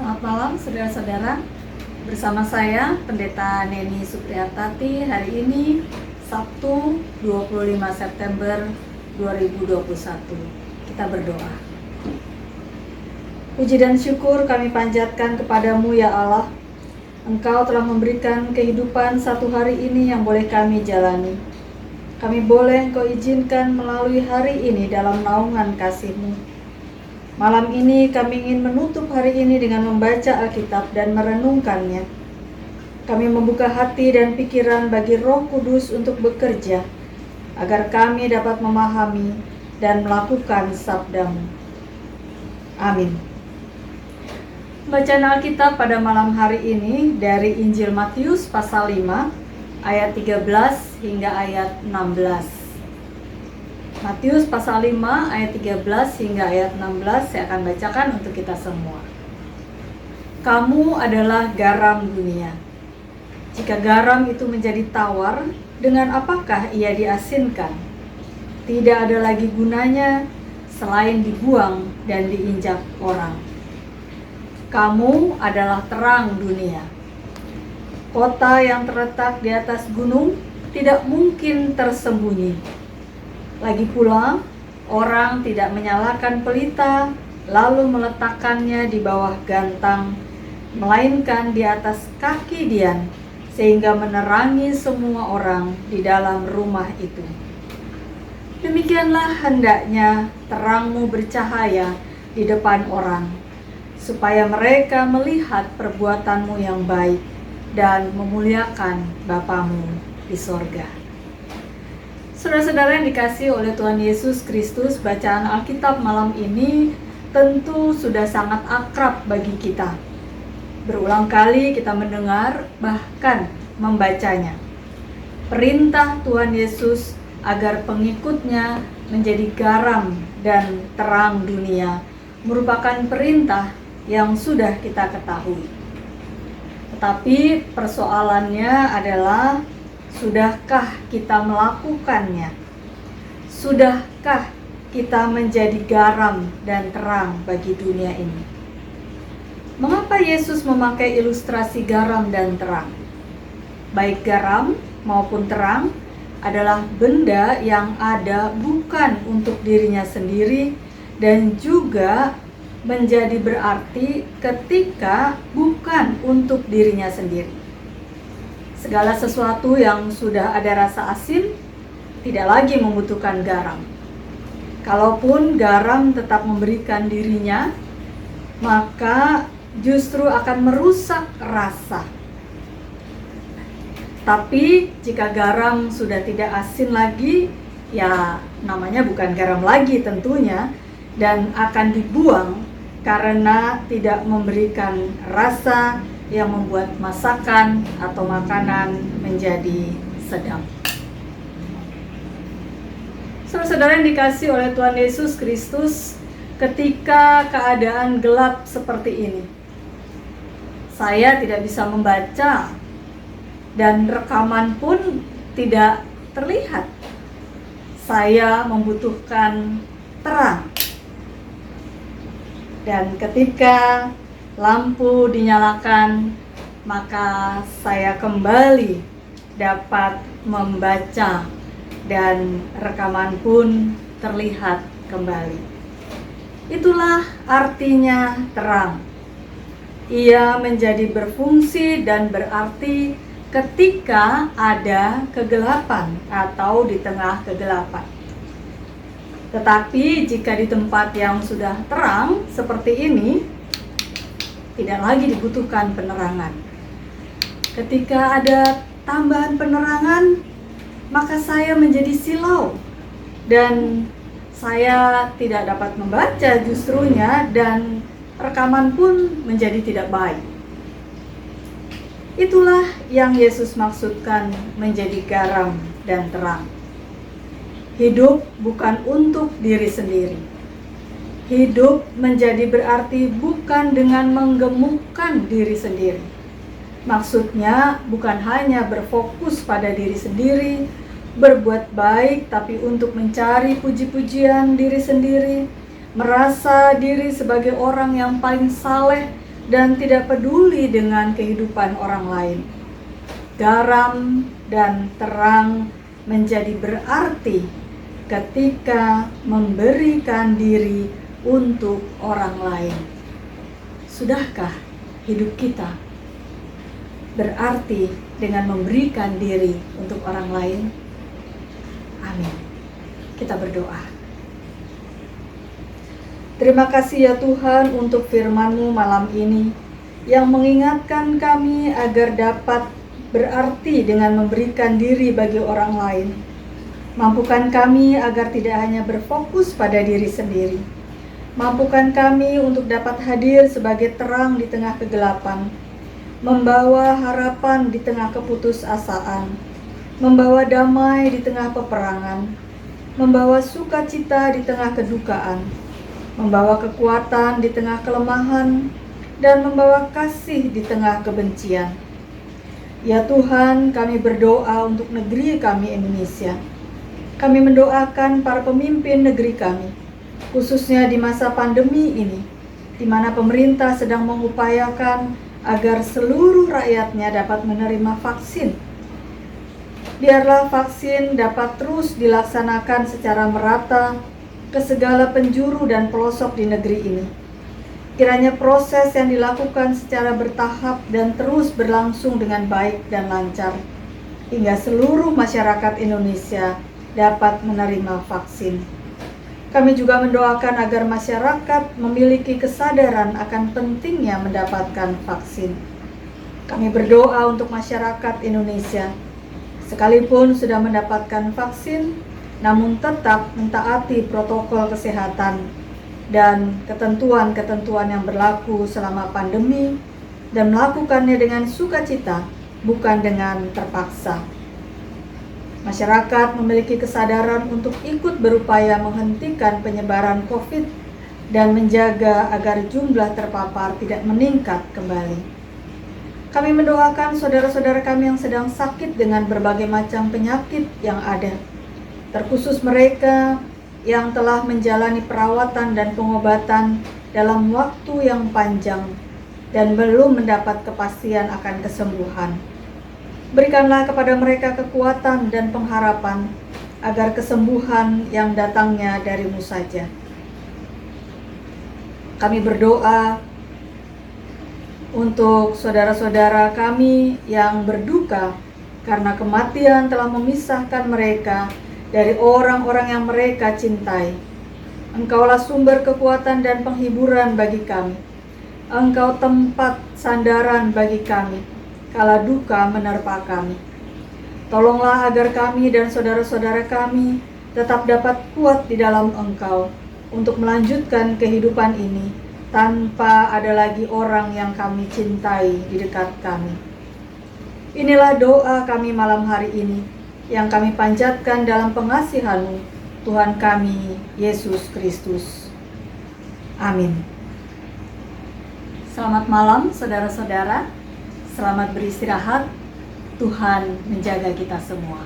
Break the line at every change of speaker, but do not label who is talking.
Selamat malam saudara-saudara. Bersama saya Pendeta Neni Supriyatati. Hari ini Sabtu 25 September 2021. Kita berdoa. Puji dan syukur kami panjatkan kepadamu ya Allah. Engkau telah memberikan kehidupan satu hari ini yang boleh kami jalani. Kami boleh Engkau izinkan melalui hari ini dalam naungan kasih-Mu. Malam ini kami ingin menutup hari ini dengan membaca Alkitab dan merenungkannya. Kami membuka hati dan pikiran bagi Roh Kudus untuk bekerja, agar kami dapat memahami dan melakukan sabda-Mu. Amin. Bacaan Alkitab pada malam hari ini dari Injil Matius pasal 5 ayat 13 hingga ayat 16. Matius pasal 5 ayat 13 hingga ayat 16 saya akan bacakan untuk kita semua. Kamu adalah garam dunia. Jika garam itu menjadi tawar, dengan apakah ia diasinkan? Tidak ada lagi gunanya selain dibuang dan diinjak orang. Kamu adalah terang dunia. Kota yang terletak di atas gunung tidak mungkin tersembunyi. Lagi pula, orang tidak menyalakan pelita lalu meletakkannya di bawah gantang, melainkan di atas kaki dian, sehingga menerangi semua orang di dalam rumah itu. Demikianlah hendaknya terangmu bercahaya di depan orang, supaya mereka melihat perbuatanmu yang baik dan memuliakan Bapamu di sorga. Saudara-saudara yang dikasihi oleh Tuhan Yesus Kristus, bacaan Alkitab malam ini tentu sudah sangat akrab bagi kita. Berulang kali kita mendengar, bahkan membacanya. Perintah Tuhan Yesus agar pengikutnya menjadi garam dan terang dunia merupakan perintah yang sudah kita ketahui. Tetapi persoalannya adalah, sudahkah kita melakukannya? Sudahkah kita menjadi garam dan terang bagi dunia ini? Mengapa Yesus memakai ilustrasi garam dan terang? Baik garam maupun terang adalah benda yang ada bukan untuk dirinya sendiri dan juga menjadi berarti ketika bukan untuk dirinya sendiri. Segala sesuatu yang sudah ada rasa asin tidak lagi membutuhkan garam. Kalaupun garam tetap memberikan dirinya, maka justru akan merusak rasa. Tapi jika garam sudah tidak asin lagi, ya namanya bukan garam lagi tentunya, dan akan dibuang karena tidak memberikan rasa yang membuat masakan atau makanan menjadi sedap. Saudara-saudara yang dikasihi oleh Tuhan Yesus Kristus, ketika keadaan gelap seperti ini, saya tidak bisa membaca dan rekaman pun tidak terlihat. Saya membutuhkan terang. Dan ketika lampu dinyalakan, maka saya kembali dapat membaca dan rekaman pun terlihat kembali. Itulah artinya terang. Ia menjadi berfungsi dan berarti ketika ada kegelapan atau di tengah kegelapan. Tetapi jika di tempat yang sudah terang seperti ini, tidak lagi dibutuhkan penerangan. Ketika ada tambahan penerangan, maka saya menjadi silau dan saya tidak dapat membaca justrunya, dan rekaman pun menjadi tidak baik. Itulah yang Yesus maksudkan menjadi garam dan terang. Hidup bukan untuk diri sendiri. Hidup menjadi berarti bukan dengan menggemukkan diri sendiri. Maksudnya bukan hanya berfokus pada diri sendiri, berbuat baik tapi untuk mencari puji-pujian diri sendiri, merasa diri sebagai orang yang paling saleh dan tidak peduli dengan kehidupan orang lain. Garam dan terang menjadi berarti ketika memberikan diri untuk orang lain. Sudahkah hidup kita berarti dengan memberikan diri untuk orang lain? Amin. Kita berdoa. Terima kasih ya Tuhan untuk firman-Mu malam ini yang mengingatkan kami agar dapat berarti dengan memberikan diri bagi orang lain. Mampukan kami agar tidak hanya berfokus pada diri sendiri. Mampukan kami untuk dapat hadir sebagai terang di tengah kegelapan, membawa harapan di tengah keputusasaan, membawa damai di tengah peperangan, membawa sukacita di tengah kedukaan, membawa kekuatan di tengah kelemahan, dan membawa kasih di tengah kebencian. Ya Tuhan, kami berdoa untuk negeri kami Indonesia. Kami mendoakan para pemimpin negeri kami, khususnya di masa pandemi ini, di mana pemerintah sedang mengupayakan agar seluruh rakyatnya dapat menerima vaksin. Biarlah vaksin dapat terus dilaksanakan secara merata ke segala penjuru dan pelosok di negeri ini. Kiranya proses yang dilakukan secara bertahap dan terus berlangsung dengan baik dan lancar, hingga seluruh masyarakat Indonesia dapat menerima vaksin. Kami juga mendoakan agar masyarakat memiliki kesadaran akan pentingnya mendapatkan vaksin. Kami berdoa untuk masyarakat Indonesia, sekalipun sudah mendapatkan vaksin, namun tetap mentaati protokol kesehatan dan ketentuan-ketentuan yang berlaku selama pandemi, dan melakukannya dengan sukacita, bukan dengan terpaksa. Masyarakat memiliki kesadaran untuk ikut berupaya menghentikan penyebaran COVID dan menjaga agar jumlah terpapar tidak meningkat kembali. Kami mendoakan saudara-saudara kami yang sedang sakit dengan berbagai macam penyakit yang ada, terkhusus mereka yang telah menjalani perawatan dan pengobatan dalam waktu yang panjang dan belum mendapat kepastian akan kesembuhan. Berikanlah kepada mereka kekuatan dan pengharapan agar kesembuhan yang datangnya dari-Mu saja. Kami berdoa untuk saudara-saudara kami yang berduka karena kematian telah memisahkan mereka dari orang-orang yang mereka cintai. Engkaulah sumber kekuatan dan penghiburan bagi kami. Engkau tempat sandaran bagi kami kala duka menerpa kami. Tolonglah agar kami dan saudara-saudara kami tetap dapat kuat di dalam Engkau untuk melanjutkan kehidupan ini tanpa ada lagi orang yang kami cintai di dekat kami. Inilah doa kami malam hari ini yang kami panjatkan dalam pengasihan-Mu, Tuhan kami, Yesus Kristus. Amin. Selamat malam saudara-saudara. Selamat beristirahat. Tuhan menjaga kita semua.